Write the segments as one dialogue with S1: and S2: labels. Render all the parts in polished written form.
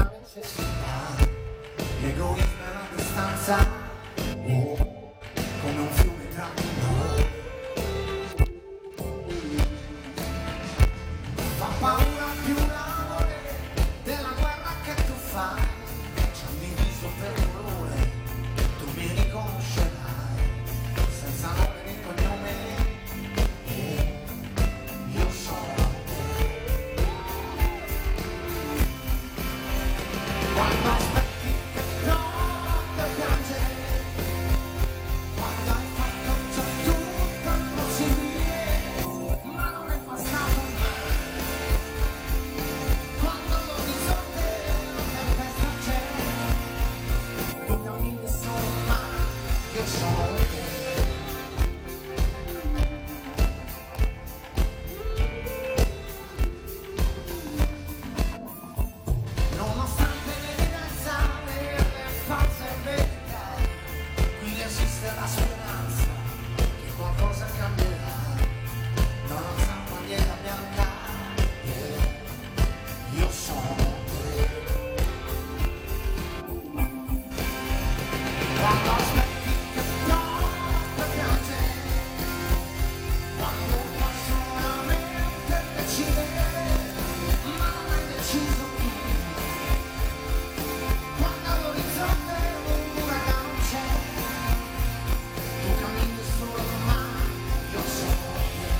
S1: una necessità, l'egoismo è una distanza, come un fiume tra noi. Fa paura più l'amore della guerra che tu fai, ci hanno diviso per dolore, tu mi riconoscerai, senza nome né cognome, io sono te. Quando aspetti che notte piange, quando hai fatto già tutto il possibile, ma non è passato mai. Quando l'orizzonte non tempesta c'è, tu cammini solo ma io sono te. Nonostante l'evidenza e le false verità, qui esiste la speranza che qualcosa cambierà. Non ho bandiera bianca, io sono te. Quando aspetti che notte piange, quando passo una mente decide, ma non hai deciso tu. Quando all'orizzonte un uragano c'è, tu cammini solo ma io sono te.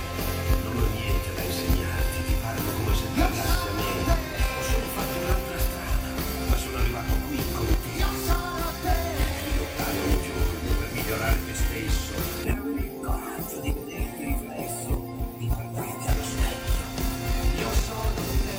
S2: Non ho niente da insegnarti, ti parlo come se parlassi a me. Ho solo fatto un'altra strada, ma sono arrivato qui con te.
S1: Io sono te.
S2: Devi lottare ogni giorno per migliorare te stesso, per avere il coraggio di vederti riflesso, di guardarti allo specchio.
S1: Io sono te.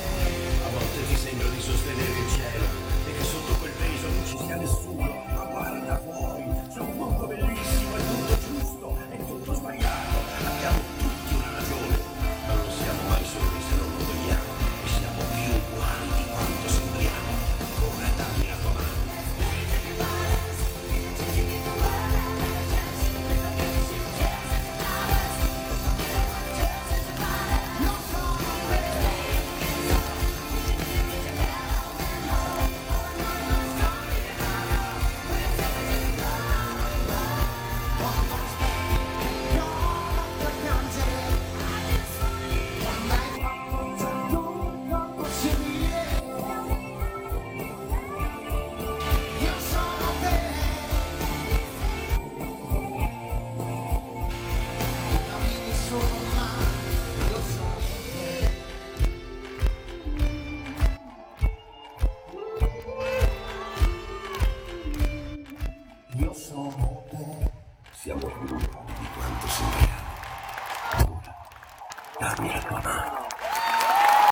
S2: A volte ti sembra di sostenere il cielo e che sotto quel peso non ci sia nessuno, ma guarda fuori, c'è un mondo bellissimo, è tutto giusto, è tutto sbagliato, abbiamo tutti una ragione, ma non siamo mai soli se non lo vogliamo, e siamo più uguali di quanto sembriamo. Ora dammi la tua mano.
S1: Notte piange, quando hai fatto già tutto il possibile, io sono te. Tu cammini solo ma io sono te. Io sono te.
S2: Siamo più lontani di quanto sembriamo. Ora dammi la tua mano.